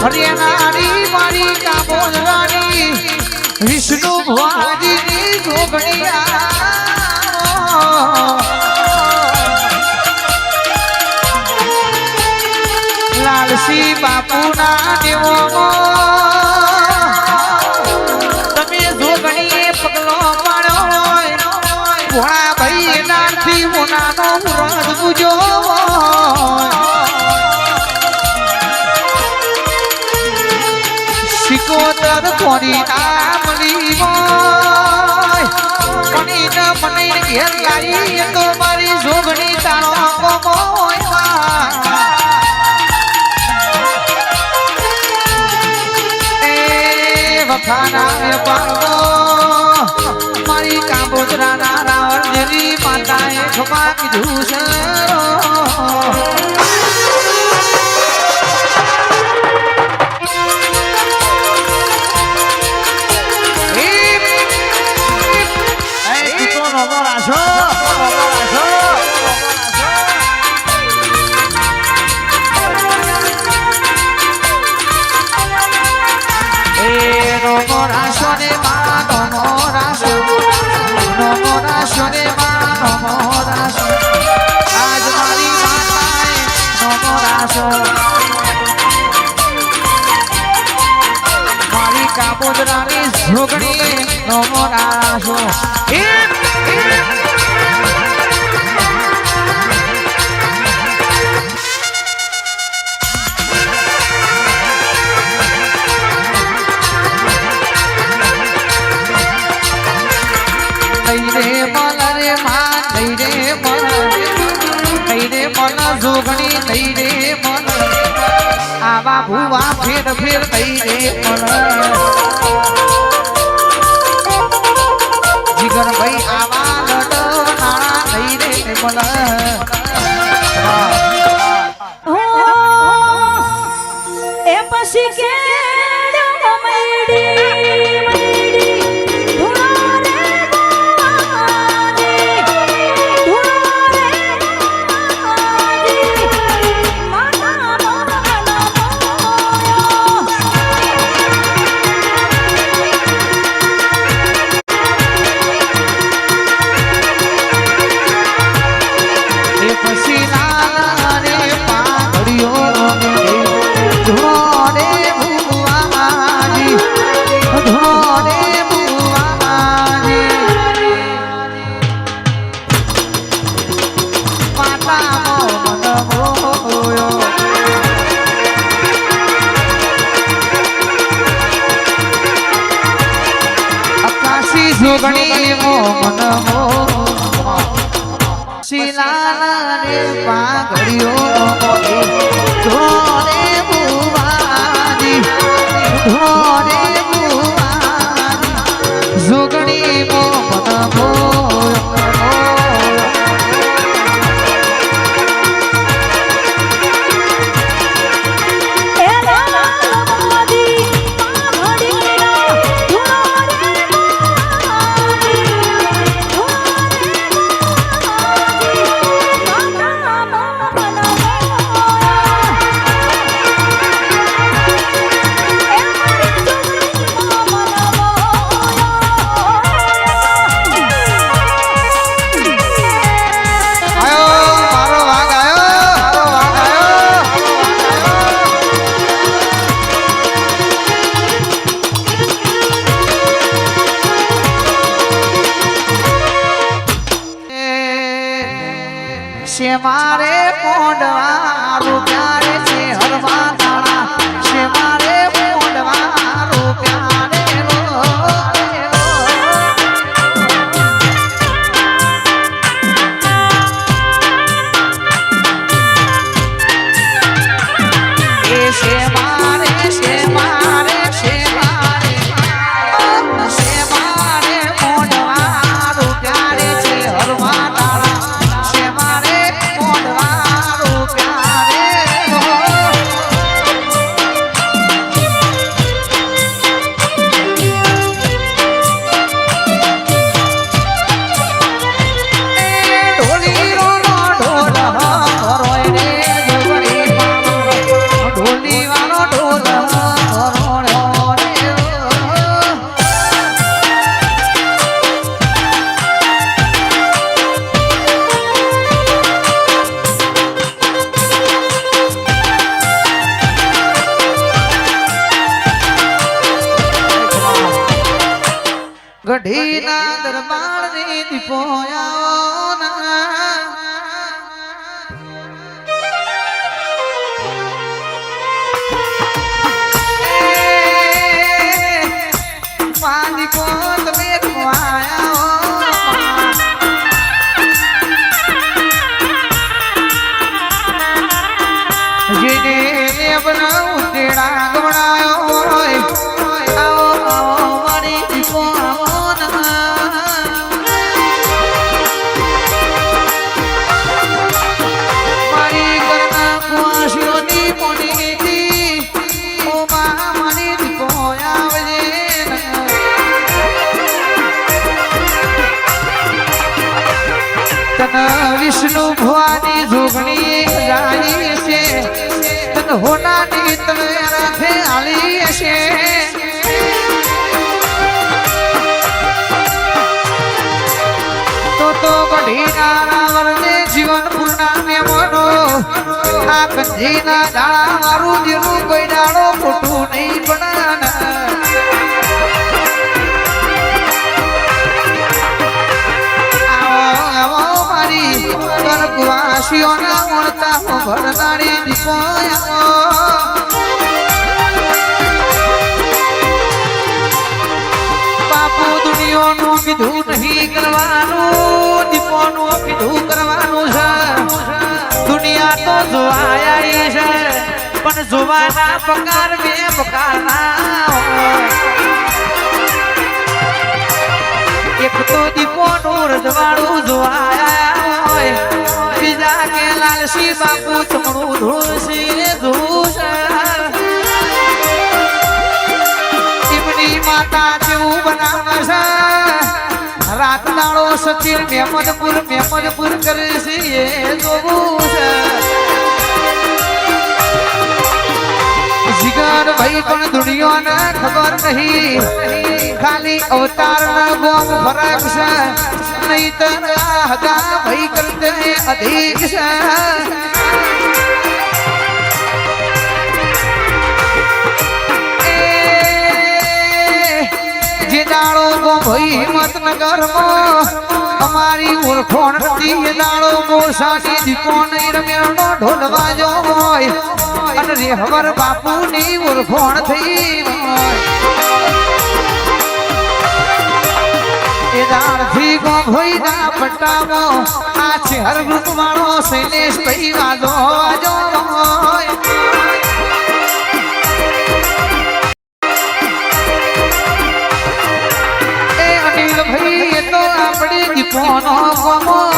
હરિયાણાની મારી કાબોદરાની વિષ્ણુ ભુવાજીની જોગણીયા લાલસી બાપુના દેવો તમે જોગણીએ પગલો પાડ્યો હોય ભોળા ભાઈ નાથી મોનાનો વ્રત પૂજો સિકોતર કોની નામલી કોની ન મને ઘેર લાવી તો મારી જોગણી તારો કોમોય વખાના પાડો મારી કાબોદરાના રાવણ જેવી માતાએ ખમા કીધું છે મારી કાબોદરાની જોગણી નમો રાશો જોગણી થઈ રે મન આવા ભુવા ફેર ફેર થઈ રે મન જીગર ભાઈ આવા લડ નાણા થઈ રે મન એ પછી કે જોગણી મો મન મો શિલાના રે પાઘડિયો ધોરે બુવાજી ધોરે બુવાજી જોગણી મો મન મો મારે કોંડવા રૂપિયા છે હરવા તાણા છે મારે કોંડવા રૂપિયા છે મારે છે મારે છે મારે છે મારે કોંડવા રૂપિયા છે હરવા તાણા છે મારે કોંડવા રૂપિયા દરબાર ની દીપો આવો ના માલિકો તમે જેને બનાવું તેડા ગવડાયો હોય આવો આવો મારી દીપો આવો ના મારી ઘરના કુવાસીઓની પોનીથી ઓ મારી દીપો આવજે તન વિષ્ણુ ભવાની જોગણી જાય છે તન હોનાની તમે રાખે આલી છે તો ગઢીના રાવણને જીવન પૂર્ણા મેમનો આ કંજીના ડાળા મારું દિલું કોઈ ડાળો ખોટું નહીં બનાના સ્વર્ગવાસીઓના મળતા ભરનારી દીપો બાપુ દુનિયાનું કીધું નહીં કરવાનું દીપોનું કીધું કરવાનું છે દુનિયા તો જોવાયા છે પણ જોવાના પકાર બે પકારના એક તો દીપોનું રજવાડું જોવાયા હોય બીજા કે લાલસી બાપુ ચમડું ધૂળસી ધૂષ એમની માતા જેવું બનાવે છે રાત દાડો સચિર મેમદપુર કરે છે એ જોવું છે જીગર ભાઈ પણ દુનિયાને ખબર નહીં ખાલી અવતાર ના ગોમ ફરક છે નહીં તો હગા ભાઈ કરતે અધિક છે જે દાડો ગો ભાઈ હિંમતનગરમાં અમારી ઓળખોણ હતી એ દાડો મોસાની દીપો નહીં રમેણનો ઢોલ વાજો હોય અને રેહવર બાપુની ઓળખોણ થઈ હોય એ દાળથી ગો ભોઈના પટ્ટામાં આ છે હર ગ્રુપ વાળો શૈલેષ ભાઈ વાજો વાજો હોય એ અનિલ ભાઈ એ તો આપણી દીપોનો ગમો